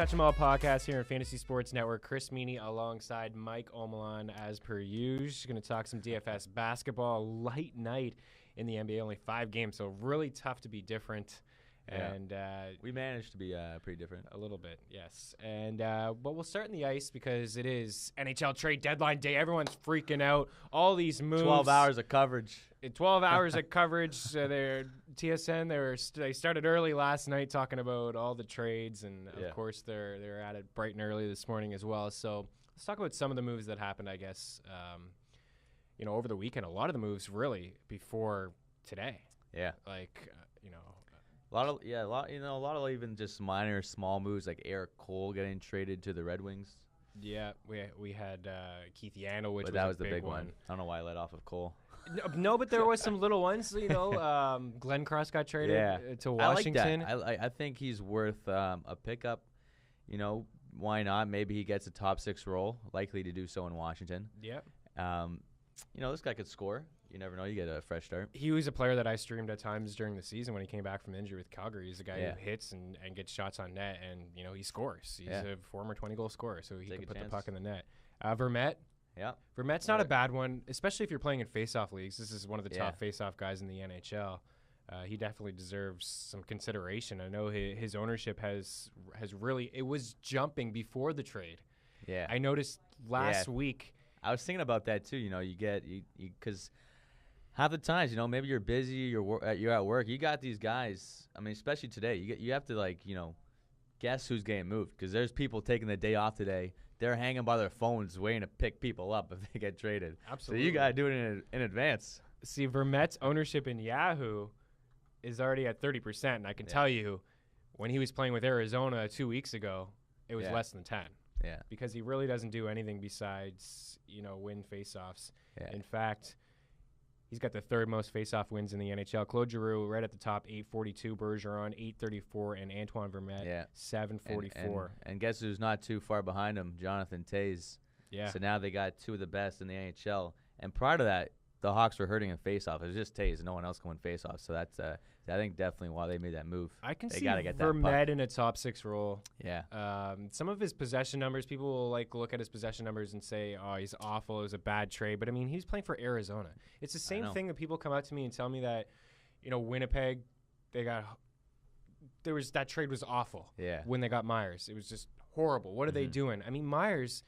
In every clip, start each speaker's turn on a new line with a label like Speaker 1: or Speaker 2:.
Speaker 1: Touch 'em All podcast here on Fantasy Sports Network. Chris Meaney alongside Mike Omelan as per usual. Going to talk some DFS basketball. Light night in the NBA, only 5 games, so really tough to be different.
Speaker 2: Yeah.
Speaker 1: And
Speaker 2: we managed to be pretty different.
Speaker 1: A little bit, yes. And but we'll start in the ice because it is NHL trade deadline day. Everyone's freaking out. All these moves.
Speaker 2: 12 hours of coverage.
Speaker 1: 12 hours of coverage. They're TSN. They started early last night talking about all the trades, and of course they're at it bright and early this morning as well. So let's talk about some of the moves that happened. I guess over the weekend. A lot of the moves really before today.
Speaker 2: Yeah,
Speaker 1: like
Speaker 2: a lot of even just minor small moves like Eric Cole getting traded to the Red Wings.
Speaker 1: Yeah, we had Keith Yandel, which
Speaker 2: that was the big one. I don't know why I let off of Cole.
Speaker 1: No, but there was some little ones. Glenn Cross got traded to Washington.
Speaker 2: I like that. I think he's worth a pickup. Why not? Maybe he gets a top 6 role, likely to do so in Washington.
Speaker 1: Yeah.
Speaker 2: This guy could score. You never know. You get a fresh start.
Speaker 1: He was a player that I streamed at times during the season when he came back from injury with Calgary. He's a guy who hits and gets shots on net, and he scores. He's a former 20-goal scorer, so he can put the puck in the net. Vermette.
Speaker 2: Yeah.
Speaker 1: Vermette's not a bad one, especially if you're playing in face-off leagues. This is one of the top face-off guys in the NHL. He definitely deserves some consideration. I know his ownership has really – it was jumping before the trade.
Speaker 2: Yeah.
Speaker 1: I noticed last week.
Speaker 2: I was thinking about that too. Because half the times, maybe you're busy, you're at work. You got these guys. I mean, especially today, you have to guess who's getting moved because there's people taking the day off today. They're hanging by their phones waiting to pick people up if they get traded.
Speaker 1: Absolutely.
Speaker 2: So you got to do it in advance.
Speaker 1: See, Vermette's ownership in Yahoo is already at 30%, and I can tell you, when he was playing with Arizona 2 weeks ago, it was less than 10.
Speaker 2: Yeah.
Speaker 1: Because he really doesn't do anything besides, win faceoffs.
Speaker 2: Yeah.
Speaker 1: In fact, he's got the 3rd most faceoff wins in the NHL. Claude Giroux right at the top, 842. Bergeron, 834. And Antoine Vermette, 744.
Speaker 2: And guess who's not too far behind him? Jonathan Toews.
Speaker 1: Yeah.
Speaker 2: So now they got 2 of the best in the NHL. And prior to that, the Hawks were hurting in faceoff. It was just Toews. No one else can win faceoff. So that's I think definitely why they made that move.
Speaker 1: I can see
Speaker 2: get
Speaker 1: Vermette in a top 6 role.
Speaker 2: Yeah.
Speaker 1: Some of his possession numbers, people will look at his possession numbers and say, "Oh, he's awful. It was a bad trade." But I mean, he's playing for Arizona. It's the same thing that people come out to me and tell me that, Winnipeg, that trade was awful.
Speaker 2: Yeah.
Speaker 1: When they got Myers, it was just horrible. What are they doing? I mean, Myers.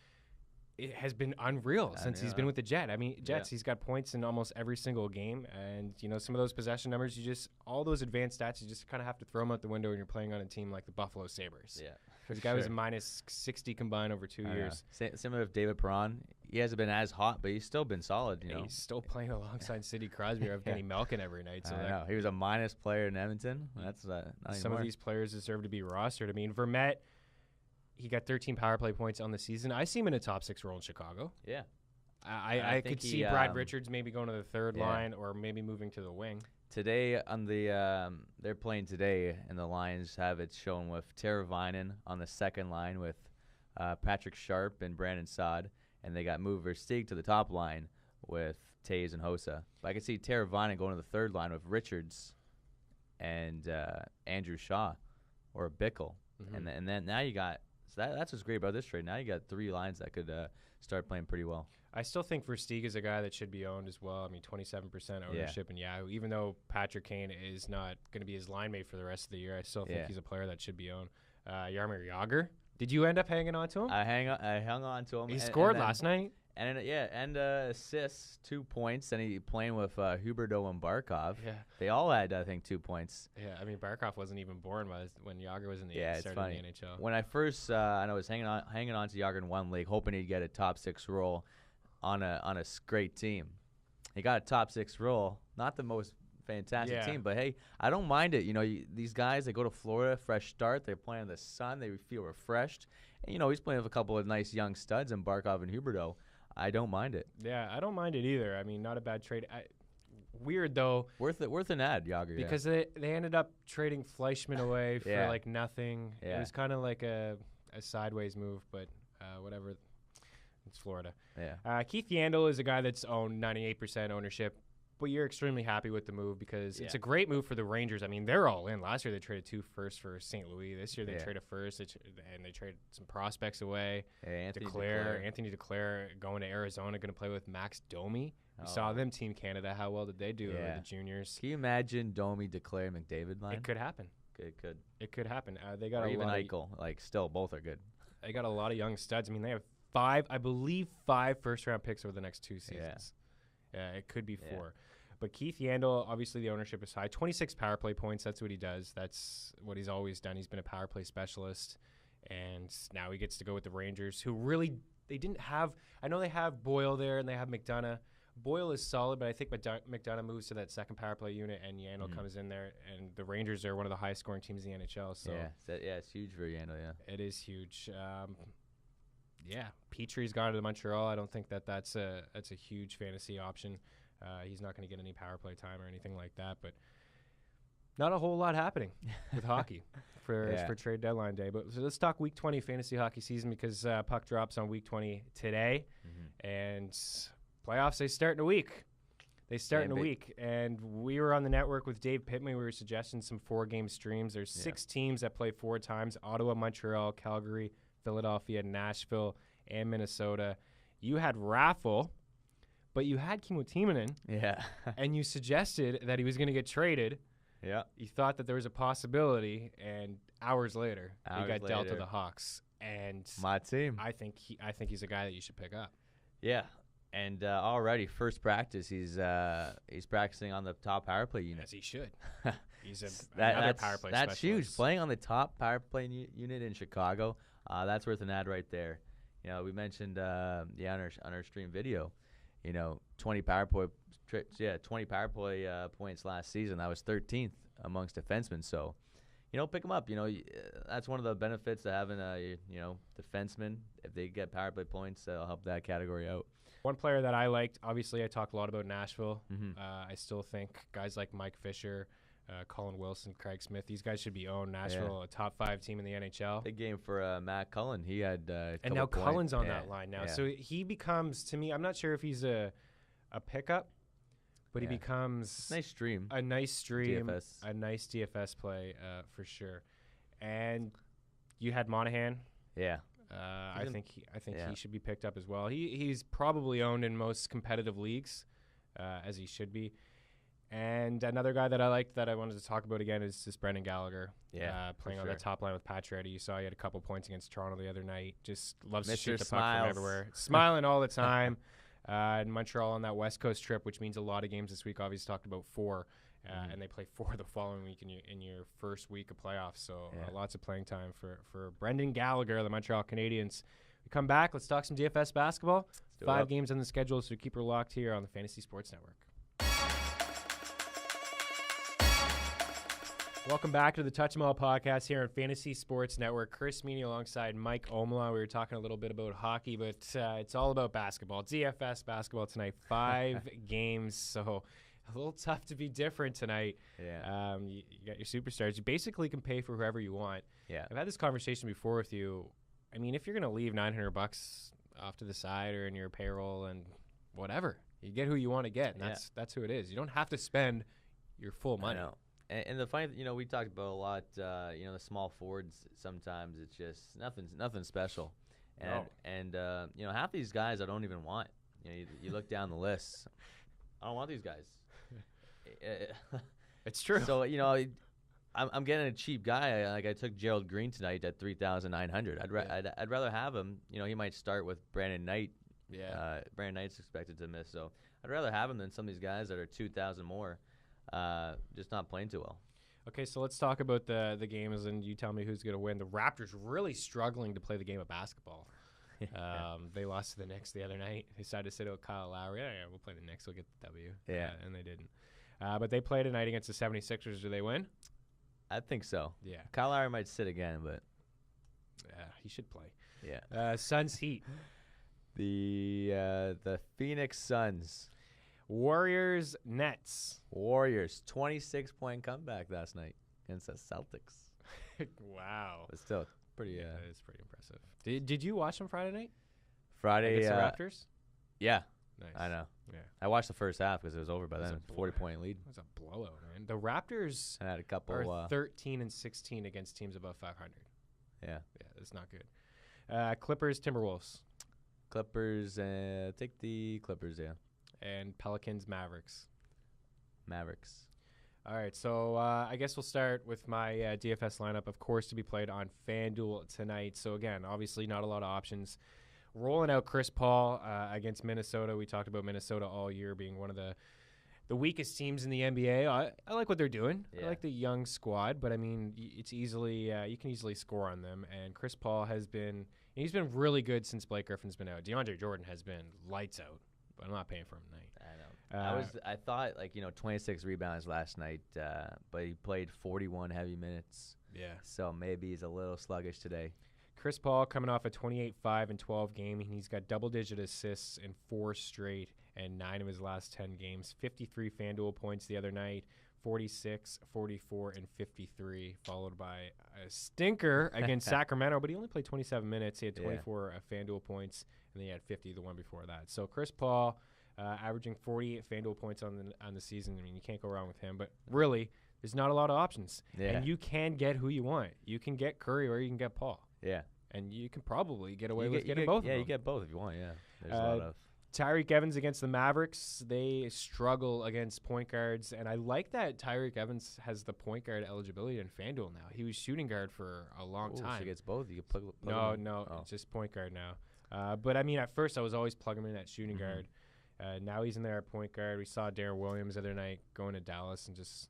Speaker 1: It has been unreal since he's been with the Jets. He's got points in almost every single game. And, some of those possession numbers, all those advanced stats, you just kind of have to throw them out the window when you're playing on a team like the Buffalo Sabres.
Speaker 2: Yeah.
Speaker 1: The guy was minus 60 combined over 2 years.
Speaker 2: Similar with David Perron. He hasn't been as hot, but he's still been solid.
Speaker 1: He's still playing alongside Sidney Crosby or Evgeny Malkin every night. So
Speaker 2: I know. He was a minus player in Edmonton. That's not
Speaker 1: some of these players deserve to be rostered. I mean, Vermette, he got 13 power play points on the season. I see him in a top 6 role in Chicago.
Speaker 2: Yeah.
Speaker 1: I could see Brad Richards maybe going to the 3rd line or maybe moving to the wing.
Speaker 2: Today on they're playing today, and the Lions have it shown with Teravainen on the 2nd line with Patrick Sharp and Brandon Saad, and they got moved Versteeg to the top line with Toews and Hossa. But I could see Teravainen going to the 3rd line with Richards and Andrew Shaw or Bickle, and then now you got. So that's what's great about this trade. Now you got 3 lines that could start playing pretty well.
Speaker 1: I still think Versteeg is a guy that should be owned as well. I mean, 27% ownership in Yahoo. Even though Patrick Kane is not going to be his line mate for the rest of the year, I still think he's a player that should be owned. Jaromir Jagr. Did you end up hanging on to him?
Speaker 2: I hung on to him.
Speaker 1: He scored last night.
Speaker 2: And assists, 2 points, and he playing with Huberdeau and Barkov.
Speaker 1: Yeah.
Speaker 2: They all had, I think, 2 points.
Speaker 1: Yeah, I mean, Barkov wasn't even born when Jagr was in the
Speaker 2: started
Speaker 1: in the NHL.
Speaker 2: When I first, I was hanging on to Jagr in one league, hoping he'd get a top 6 role on a great team. He got a top 6 role, not the most fantastic team, but hey, I don't mind it. These guys, they go to Florida, fresh start, they play in the sun, they feel refreshed. And, he's playing with a couple of nice young studs in Barkov and Huberdeau. I don't mind it.
Speaker 1: Yeah, I don't mind it either. I mean, not a bad trade. Weird though.
Speaker 2: Worth an ad, Jagr.
Speaker 1: Because they ended up trading Fleischmann away for nothing.
Speaker 2: Yeah.
Speaker 1: It was kind of like a sideways move, but whatever. It's Florida.
Speaker 2: Yeah.
Speaker 1: Keith Yandel is a guy that's owned 98% ownership. but you're extremely happy with the move because it's a great move for the Rangers. I mean, they're all in. Last year they traded 2 firsts for St. Louis. This year they traded first, and they traded some prospects away.
Speaker 2: Anthony
Speaker 1: Duclair going to Arizona, going to play with Max Domi. We saw them, Team Canada. How well did they do with the juniors?
Speaker 2: Can you imagine Domi, Duclair, McDavid line?
Speaker 1: It could happen. It could happen. They got
Speaker 2: or
Speaker 1: a
Speaker 2: even
Speaker 1: lot
Speaker 2: Eichel. Still, both are good.
Speaker 1: They got a lot of young studs. I mean, they have 5 first-round picks over the next 2 seasons. Yeah, it could be 4. But Keith Yandel, obviously the ownership is high. 26 power play points. That's what he does. That's what he's always done. He's been a power play specialist. And now he gets to go with the Rangers, who really, they didn't have, I know they have Boyle there and they have McDonough. Boyle is solid, but I think McDonough moves to that second power play unit and Yandel comes in there. And the Rangers are one of the highest scoring teams in the NHL. So
Speaker 2: it's huge for Yandel,
Speaker 1: It is huge. Petrie's gone to Montreal. I don't think that's a huge fantasy option. He's not going to get any power play time or anything like that, but not a whole lot happening with hockey for trade deadline day. But so let's talk Week 20 fantasy hockey season because puck drops on Week 20 today, and playoffs they start in a week. And we were on the network with Dave Pittman. We were suggesting some 4-game streams. There's 6 teams that play 4 times: Ottawa, Montreal, Calgary, Philadelphia, Nashville, and Minnesota. You had Raffle. But you had Kimmo Timonen, and you suggested that he was going to get traded.
Speaker 2: Yeah,
Speaker 1: you thought that there was a possibility, and hours later, he got dealt to the Hawks. And
Speaker 2: my team,
Speaker 1: I think he's a guy that you should pick up.
Speaker 2: Yeah, and already first practice, he's practicing on the top power play unit.
Speaker 1: As he should. He's another power play specialist.
Speaker 2: That's huge. Playing on the top power play unit in Chicago, that's worth an ad right there. We mentioned on our stream video. 20 power play points last season. That was 13th amongst defensemen. So, pick them up. That's one of the benefits of having a defenseman. If they get power play points, that'll help that category out.
Speaker 1: One player that I liked, obviously, I talked a lot about Nashville. I still think guys like Mike Fisher, Colin Wilson, Craig Smith, these guys should be owned. Nashville, a top 5 team in the NHL.
Speaker 2: Big game for Matt Cullen. He had
Speaker 1: and now Cullen's on that line now. So he becomes, to me, I'm not sure if he's a pickup, but he becomes
Speaker 2: a nice stream,
Speaker 1: DFS. A nice DFS play for sure. And you had Monahan.
Speaker 2: Yeah.
Speaker 1: I think he should be picked up as well. He's probably owned in most competitive leagues, as he should be. And another guy that I liked that I wanted to talk about again is Brendan Gallagher. Playing on the top line with Pacioretty. You saw he had a couple points against Toronto the other night. Just loves to shoot the puck from everywhere. Smiling all the time. In Montreal on that West Coast trip, which means a lot of games this week. Obviously talked about 4, and they play 4 the following week in your first week of playoffs. So lots of playing time for Brendan Gallagher, the Montreal Canadiens. We come back. Let's talk some DFS basketball. 5 games on the schedule, so keep her locked here on the Fantasy Sports Network. Welcome back to the Touch 'Em All podcast here on Fantasy Sports Network. Chris Meaney alongside Mike Omelan. We were talking a little bit about hockey, but it's all about basketball. DFS basketball tonight. 5 games, so a little tough to be different tonight.
Speaker 2: Yeah.
Speaker 1: You got your superstars. You basically can pay for whoever you want.
Speaker 2: Yeah.
Speaker 1: I've had this conversation before with you. I mean, if you're going to leave $900 off to the side or in your payroll and whatever, you get who you want to get, and that's who it is. You don't have to spend your full money.
Speaker 2: I know. And the funny, we talked about a lot. The small forwards. Sometimes it's just nothing special. And half these guys I don't even want. You look down the list. I don't want these guys.
Speaker 1: It's true.
Speaker 2: So I'm getting a cheap guy. I took Gerald Green tonight at $3,900. I'd rather have him. He might start with Brandon Knight.
Speaker 1: Yeah.
Speaker 2: Brandon Knight's expected to miss, so I'd rather have him than some of these guys that are 2,000 more. Just not playing too well.
Speaker 1: Okay, so let's talk about the games, and you tell me who's going to win. The Raptors really struggling to play the game of basketball. They lost to the Knicks the other night. They decided to sit out Kyle Lowry. Yeah, we'll play the Knicks. We'll get the W. And they didn't. But they played tonight against the 76ers. Do they win?
Speaker 2: I think so.
Speaker 1: Yeah.
Speaker 2: Kyle Lowry might sit again, but
Speaker 1: he should play.
Speaker 2: Yeah.
Speaker 1: Suns Heat.
Speaker 2: The Phoenix Suns.
Speaker 1: Warriors Nets.
Speaker 2: Warriors 26-point comeback last night against the Celtics.
Speaker 1: Wow.
Speaker 2: But still pretty.
Speaker 1: That is pretty impressive. Did you watch them Friday night?
Speaker 2: Friday.
Speaker 1: Against the Raptors.
Speaker 2: Yeah.
Speaker 1: Nice.
Speaker 2: I know.
Speaker 1: Yeah.
Speaker 2: I watched the first half because it was over by then. 40-point lead.
Speaker 1: It was a blowout, man. The Raptors
Speaker 2: I had a couple.
Speaker 1: are 13-16 against teams above 500.
Speaker 2: Yeah.
Speaker 1: Yeah, that's not good. Clippers, Timberwolves.
Speaker 2: Clippers. Take the Clippers, yeah.
Speaker 1: And Pelicans, Mavericks.
Speaker 2: Mavericks.
Speaker 1: All right, so I guess we'll start with my DFS lineup, of course, to be played on FanDuel tonight. So, again, obviously not a lot of options. Rolling out Chris Paul against Minnesota. We talked about Minnesota all year being one of the weakest teams in the NBA. I like what they're doing. Yeah. I like the young squad, but, I mean, it's easily you can easily score on them. And Chris Paul he's been really good since Blake Griffin's been out. DeAndre Jordan has been lights out, but I'm not paying for him tonight.
Speaker 2: I know. I thought 26 rebounds last night, but he played 41 heavy minutes.
Speaker 1: Yeah.
Speaker 2: So maybe he's a little sluggish today.
Speaker 1: Chris Paul coming off a 28-5 and 12 game. He's got double-digit assists in 4 straight and 9 of his last 10 games. 53 FanDuel points the other night, 46, 44, and 53, followed by a stinker against Sacramento. But he only played 27 minutes. He had 24 FanDuel points, and then he had 50 the one before that. So Chris Paul averaging 48 FanDuel points on the season. I mean, you can't go wrong with him. But really, there's not a lot of options. Yeah. And you can get who you want. You can get Curry or you can get Paul.
Speaker 2: Yeah.
Speaker 1: And you can probably get away with getting both of them.
Speaker 2: Yeah, you get both if you want, yeah. There's a lot of...
Speaker 1: Tyreek Evans against the Mavericks. They struggle against point guards. And I like that Tyreek Evans has the point guard eligibility in FanDuel now. He was shooting guard for a long time.
Speaker 2: So he gets both? You can plug
Speaker 1: No, it's just point guard now. But, I mean, at first I was always plugging him in at shooting guard. Now he's in there at point guard. We saw Darren Williams the other night going to Dallas and just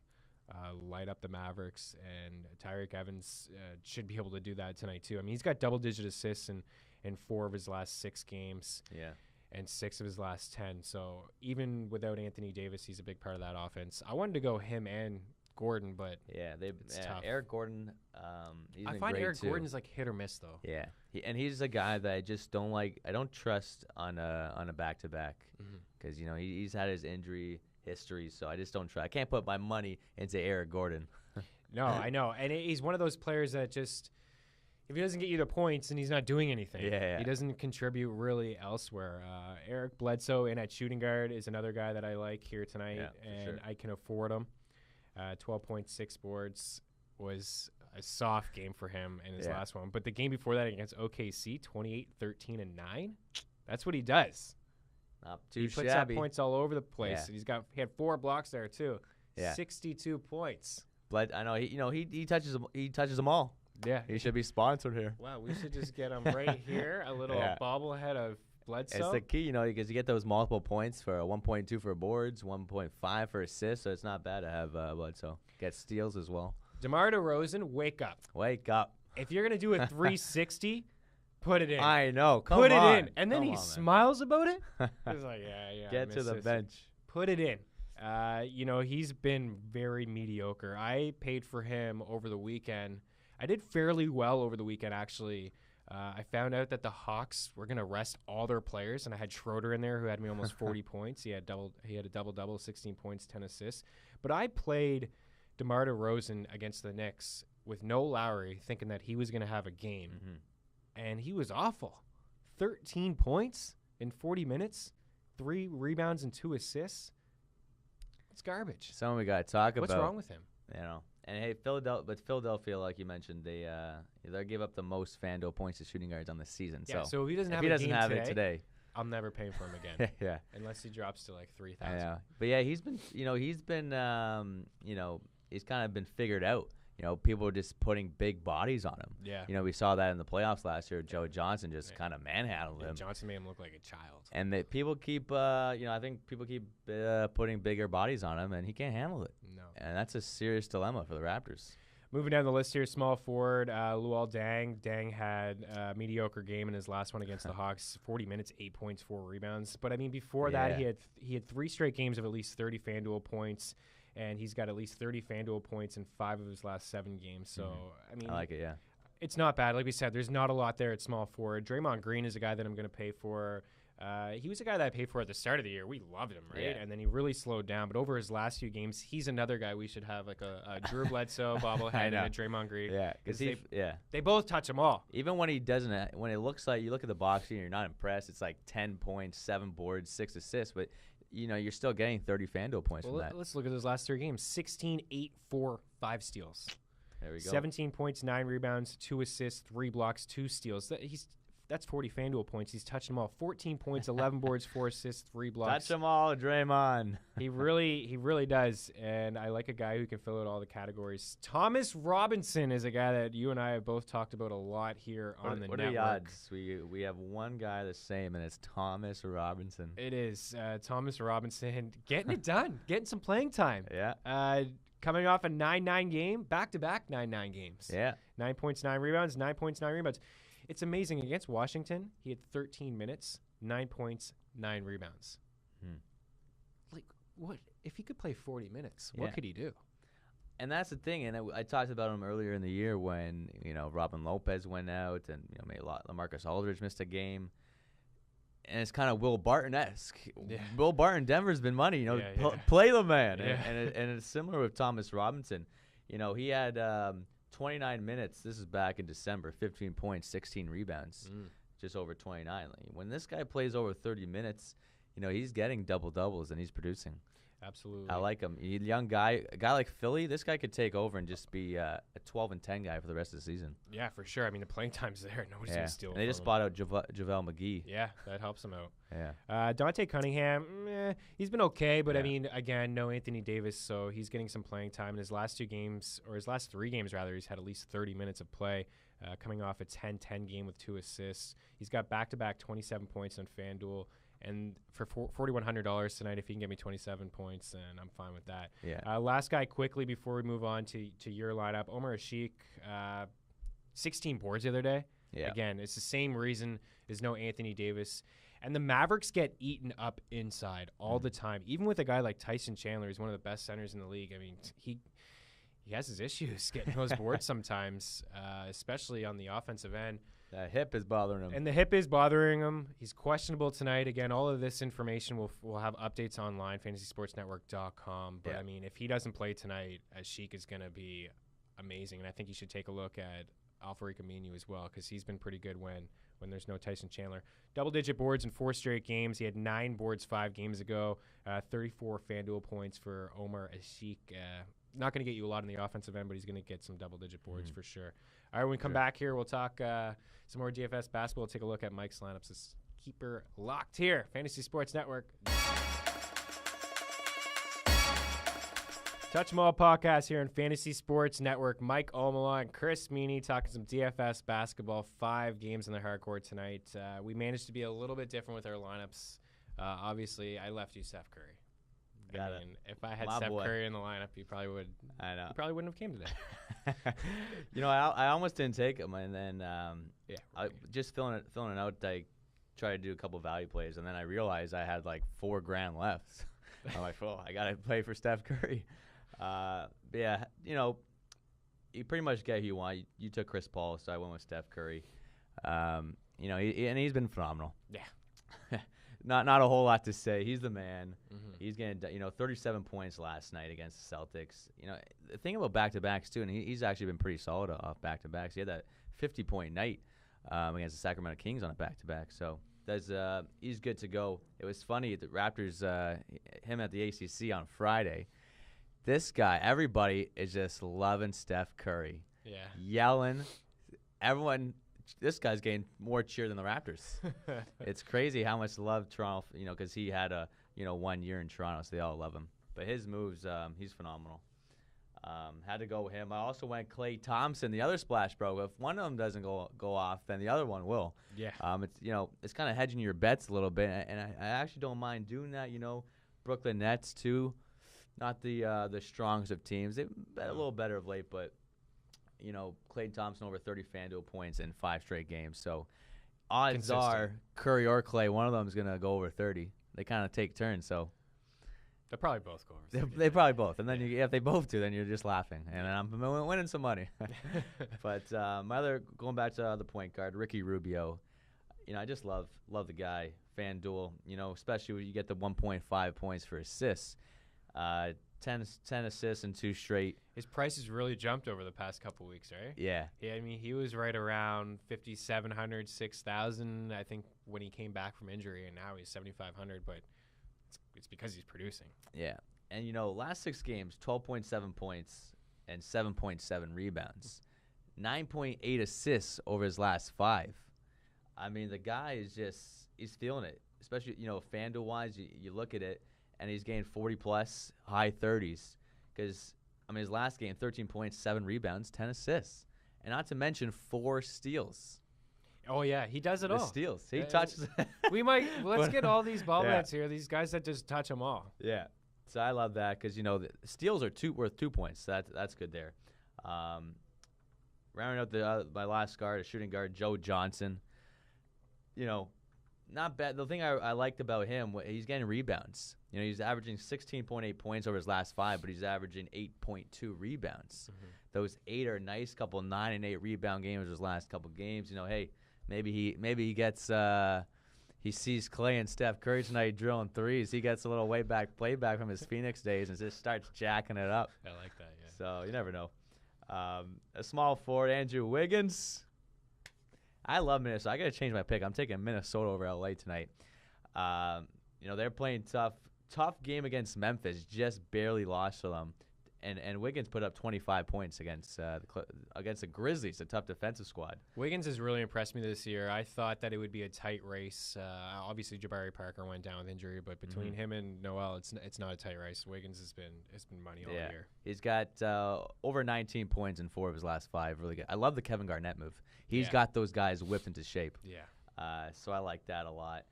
Speaker 1: light up the Mavericks. And Tyreek Evans should be able to do that tonight too. I mean, he's got double-digit assists in 4 of his last 6 games.
Speaker 2: Yeah.
Speaker 1: And 6 of his last 10. So even without Anthony Davis, he's a big part of that offense. I wanted to go him and Gordon, but it's tough.
Speaker 2: Eric Gordon, he's
Speaker 1: I
Speaker 2: been
Speaker 1: find
Speaker 2: great
Speaker 1: Eric
Speaker 2: too.
Speaker 1: Gordon's like hit or miss though.
Speaker 2: Yeah, he's a guy that I just don't like. I don't trust on a back-to-back because he's had his injury history, so I just don't try. I can't put my money into Eric Gordon.
Speaker 1: No, I know, and he's one of those players that just if he doesn't get you the points, then he's not doing anything.
Speaker 2: Yeah. He
Speaker 1: doesn't contribute really elsewhere. Eric Bledsoe in at shooting guard is another guy that I like here tonight, and I can afford him. 12.6 boards was a soft game for him in his last one. But the game before that against OKC, 28, 13, and 9, that's what he does.
Speaker 2: Not too
Speaker 1: he puts up points all over the place.
Speaker 2: Yeah.
Speaker 1: He had 4 blocks there too.
Speaker 2: Yeah.
Speaker 1: 62 points.
Speaker 2: I know he touches them all.
Speaker 1: Yeah.
Speaker 2: He should be sponsored here.
Speaker 1: Wow, we should just get him right here. A little bobblehead of Bledsoe.
Speaker 2: It's the key, because you get those multiple points for 1.2 for boards, 1.5 for assists, so it's not bad to have Bledsoe. Get steals as well.
Speaker 1: DeMar DeRozan, wake up.
Speaker 2: Wake up.
Speaker 1: If you're going to do a 360, put it in.
Speaker 2: I know.
Speaker 1: Put it in. And then he smiles about it. He's like, yeah.
Speaker 2: Get to the bench.
Speaker 1: Put it in. He's been very mediocre. I paid for him over the weekend. I did fairly well over the weekend, actually. I found out that the Hawks were going to rest all their players, and I had Schroeder in there who had me almost 40 points. He had a double-double, 16 points, 10 assists. But I played DeMar DeRozan against the Knicks with no Lowry, thinking that he was going to have a game. And he was awful. 13 points in 40 minutes, 3 rebounds and 2 assists. It's garbage.
Speaker 2: Someone we got to talk about.
Speaker 1: What's wrong with him?
Speaker 2: And hey, Philadelphia, like you mentioned, they give up the most FanDuel points to shooting guards on the season.
Speaker 1: Yeah, so if he doesn't have it today, I'm never paying for him again.
Speaker 2: Yeah,
Speaker 1: unless he drops to like 3,000.
Speaker 2: Yeah, but yeah, he's been he's kind of been figured out. People are just putting big bodies on him.
Speaker 1: Yeah.
Speaker 2: We saw that in the playoffs last year. Joe Johnson just kind of manhandled him.
Speaker 1: Johnson made him look like a child.
Speaker 2: And people keep, I think people keep putting bigger bodies on him, and he can't handle it.
Speaker 1: No.
Speaker 2: And that's a serious dilemma for the Raptors.
Speaker 1: Moving down the list here, small forward, Luol Deng. Deng had a mediocre game in his last one against the Hawks. 40 minutes, 8 points, 4 rebounds. But, I mean, before that, he had 3 straight games of at least 30 FanDuel points. And he's got at least 30 FanDuel points in 5 of his last 7 games. So, I mean,
Speaker 2: I like it, yeah.
Speaker 1: It's not bad. Like we said, there's not a lot there at small forward. Draymond Green is a guy that I'm going to pay for. He was a guy that I paid for at the start of the year. We loved him, right?
Speaker 2: Yeah.
Speaker 1: And then he really slowed down. But over his last few games, he's another guy we should have like a Drew Bledsoe bobblehead and a Draymond Green.
Speaker 2: Yeah, because
Speaker 1: they both touch them all.
Speaker 2: Even when he doesn't, when it looks like you look at the box sheet and you're not impressed, it's like 10 points, 7 boards, 6 assists. But, you're still getting 30 FanDuel points from that. Let's
Speaker 1: look at those last 3 games. 16, 8, 4, 5 steals.
Speaker 2: There we go.
Speaker 1: 17 points, 9 rebounds, 2 assists, 3 blocks, 2 steals. That's 40 FanDuel points. He's touched them all. 14 points, 11 boards, 4 assists, 3 blocks.
Speaker 2: Touch them all, Draymond.
Speaker 1: He really does. And I like a guy who can fill out all the categories. Thomas Robinson is a guy that you and I have both talked about a lot here on the network.
Speaker 2: What are the odds? We have one guy the same, and it's Thomas Robinson.
Speaker 1: It is. Thomas Robinson getting it done, getting some playing time.
Speaker 2: Yeah.
Speaker 1: Coming off a 9-9 game, back-to-back 9-9 games.
Speaker 2: Yeah.
Speaker 1: 9 points, 9 rebounds, 9 points, 9 rebounds. It's amazing. Against Washington, he had 13 minutes, 9 points, 9 rebounds. Like, what? If he could play 40 minutes, what could he do?
Speaker 2: And that's the thing. And I talked about him earlier in the year when, Robin Lopez went out and, maybe LaMarcus Aldridge missed a game. And it's kind of Will Barton-esque. Yeah. Will Barton, Denver's been money. Play the man. Yeah. And it's similar with Thomas Robinson. He had 29 minutes. This is back in December. 15 points, 16 rebounds, just over 29. When this guy plays over 30 minutes, he's getting double-doubles and he's producing.
Speaker 1: Absolutely.
Speaker 2: I like him. He's a young guy. A guy like Philly, this guy could take over and just be a 12-10 guy for the rest of the season.
Speaker 1: Yeah, for sure. I mean, the playing time's there. Nobody's going to steal it.
Speaker 2: And they just bought out JaVale McGee.
Speaker 1: Yeah, that helps him out.
Speaker 2: Yeah.
Speaker 1: Dante Cunningham, he's been okay, but I mean, again, no Anthony Davis, so he's getting some playing time. In his last 2 games, or his last 3 games rather, he's had at least 30 minutes of play, coming off a 10-10 game with 2 assists. He's got back-to-back 27 points on FanDuel. And for $4,100 tonight, if he can get me 27 points, then I'm fine with that.
Speaker 2: Yeah.
Speaker 1: Last guy quickly before we move on to your lineup, Omer Asik, 16 boards the other day.
Speaker 2: Yeah.
Speaker 1: Again, it's the same reason. There's no Anthony Davis. And the Mavericks get eaten up inside all the time. Even with a guy like Tyson Chandler, who's one of the best centers in the league. I mean, he has his issues getting those boards sometimes, especially on the offensive end.
Speaker 2: That hip is bothering him.
Speaker 1: And the hip is bothering him. He's questionable tonight. Again, all of this information we'll have updates online, fantasysportsnetwork.com. But, I mean, if he doesn't play tonight, Asik is going to be amazing. And I think you should take a look at Al-Farouq Aminu as well, because he's been pretty good when there's no Tyson Chandler. Double-digit boards in 4 straight games. He had 9 boards 5 games ago. 34 FanDuel points for Omer Asik. Not going to get you a lot in the offensive end, but he's going to get some double-digit boards for sure. All right, when we come back here, we'll talk some more DFS basketball. We'll take a look at Mike's lineups. Let's keep her locked here. Fantasy Sports Network. Touch 'em All podcast here on Fantasy Sports Network. Mike Omelan, Chris Meaney talking some DFS basketball. 5 games in the hardcore tonight. We managed to be a little bit different with our lineups. Obviously, I left you Steph Curry. If I had Steph Curry in the lineup, you probably would.
Speaker 2: I know.
Speaker 1: You probably wouldn't have came today.
Speaker 2: I almost didn't take him, and then I just filling it out. I tried to do a couple value plays, and then I realized I had like $4,000 left. I'm like, well, I gotta play for Steph Curry. You pretty much get who you want. You took Chris Paul, so I went with Steph Curry. And he's been phenomenal.
Speaker 1: Yeah.
Speaker 2: Not a whole lot to say. He's the man. He's getting 37 points last night against the Celtics. The thing about back-to-backs too, and he's actually been pretty solid off back-to-backs. He had that 50-point night against the Sacramento Kings on a back-to-back. So he's good to go. It was funny, the Raptors, him at the ACC on Friday. This guy, everybody is just loving Steph Curry.
Speaker 1: Yeah.
Speaker 2: Yelling. Everyone. This guy's getting more cheer than the Raptors. It's crazy how much love Toronto, because he had 1 year in Toronto, so they all love him. But his moves, he's phenomenal. Had to go with him. I also went Klay Thompson, the other splash bro. If one of them doesn't go off, then the other one will.
Speaker 1: Yeah.
Speaker 2: It's kind of hedging your bets a little bit, and I actually don't mind doing that. Brooklyn Nets too, not the strongest of teams. They've been a little better of late, but. Klay Thompson over 30 FanDuel points in 5 straight games. So odds are Curry or Klay, one of them is going to go over 30. They kind of take turns. So
Speaker 1: they'll probably both go over 30.
Speaker 2: They probably both. And then if they both do, then you're just laughing. And then I'm winning some money. But going back to the point guard, Ricky Rubio, I just love the guy. FanDuel, especially when you get the 1.5 points for assists. 10 assists and 2 straight.
Speaker 1: His price has really jumped over the past couple weeks, right?
Speaker 2: Yeah.
Speaker 1: Yeah, I mean, he was right around 5,700, 6,000, I think, when he came back from injury, and now he's 7,500, but it's because he's producing.
Speaker 2: Yeah. And, last 6 games, 12.7 points and 7.7 rebounds. 9.8 assists over his last 5. I mean, the guy is he's feeling it, especially, FanDuel-wise, you look at it, and he's gained 40-plus, high 30s. Because, his last game, 13 points, 7 rebounds, 10 assists. And not to mention 4 steals.
Speaker 1: Oh, yeah, he does it all.
Speaker 2: Steals. He touches.
Speaker 1: Let's get all these ball bets here, these guys that just touch them all.
Speaker 2: Yeah. So I love that because, the steals are worth 2 points. So that's good there. Rounding out my last guard, a shooting guard, Joe Johnson. Not bad. The thing I liked about him, he's getting rebounds. He's averaging 16.8 points over his last 5, but he's averaging 8.2 rebounds. Mm-hmm. Those 8 are nice. Couple 9 and 8 rebound games his last couple games. Hey, maybe he gets he sees Clay and Steph Curry tonight drilling threes. He gets a little playback from his Phoenix days and just starts jacking it up.
Speaker 1: I like that. Yeah.
Speaker 2: So you never know. A small forward, Andrew Wiggins. I love Minnesota. I got to change my pick. I'm taking Minnesota over LA tonight. They're playing tough game against Memphis. Just barely lost to them. And Wiggins put up 25 points against the Grizzlies, a tough defensive squad.
Speaker 1: Wiggins has really impressed me this year. I thought that it would be a tight race. Obviously, Jabari Parker went down with injury, but between him and Noel, it's not a tight race. Wiggins has been money all year.
Speaker 2: He's got over 19 points in 4 of his last 5. Really good. I love the Kevin Garnett move. He's got those guys whipped into shape.
Speaker 1: Yeah.
Speaker 2: So I like that a lot.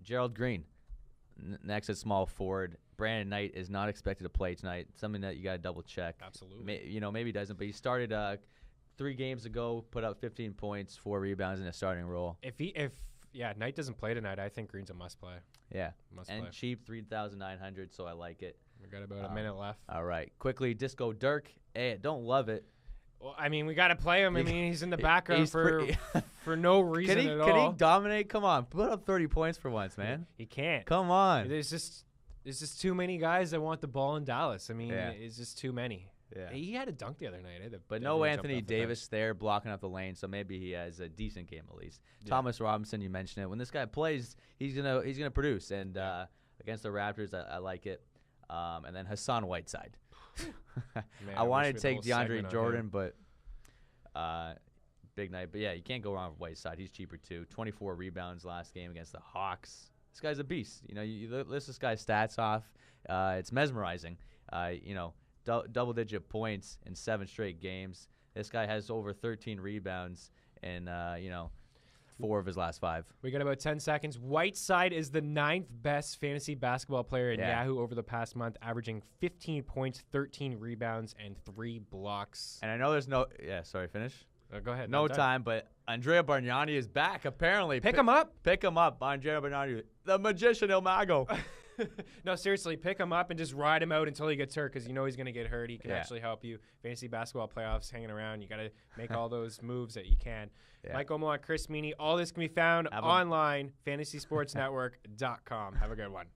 Speaker 2: Gerald Green, next at small forward. Brandon Knight is not expected to play tonight. Something that you got to double check.
Speaker 1: Absolutely.
Speaker 2: Maybe he doesn't, but he started 3 games ago, put up 15 points, 4 rebounds in a starting role.
Speaker 1: If Knight doesn't play tonight, I think Green's a must play.
Speaker 2: Yeah. Must-play. Cheap, 3,900, so I like it.
Speaker 1: We got about a minute left.
Speaker 2: All right. Quickly, Disco Dirk. Hey, don't love it.
Speaker 1: Well, we got to play him. He's in the background for no reason at all.
Speaker 2: Can he dominate? Come on. Put up 30 points for once, man.
Speaker 1: He can't.
Speaker 2: Come on.
Speaker 1: There's just too many guys that want the ball in Dallas. It's just too many.
Speaker 2: Yeah.
Speaker 1: He had a dunk the other night.
Speaker 2: But no Anthony Davis there blocking up the lane, so maybe he has a decent game at least. Yeah. Thomas Robinson, you mentioned it. When this guy plays, he's gonna produce. And against the Raptors, I like it. And then Hassan Whiteside.
Speaker 1: Man,
Speaker 2: I wanted to take DeAndre Jordan, but big night. But yeah, you can't go wrong with Whiteside. He's cheaper too. 24 rebounds last game against the Hawks. This guy's a beast. You list this guy's stats off. It's mesmerizing. Double-digit points in 7 straight games. This guy has over 13 rebounds in 4 of his last 5.
Speaker 1: We got about 10 seconds. Whiteside is the 9th best fantasy basketball player in Yahoo over the past month, averaging 15 points, 13 rebounds, and 3 blocks.
Speaker 2: And I know there's no – sorry, finish?
Speaker 1: Go ahead.
Speaker 2: No time, but Andrea Bargnani is back, apparently.
Speaker 1: Pick him up.
Speaker 2: Pick him up, Andrea Bargnani. The magician El Mago.
Speaker 1: No, seriously, pick him up and just ride him out until he gets hurt because he's going to get hurt. He can actually help you. Fantasy basketball playoffs hanging around. You got to make all those moves that you can. Yeah. Mike Omelan, Chris Meaney. All this can be found online, fantasysportsnetwork.com. Have a good one.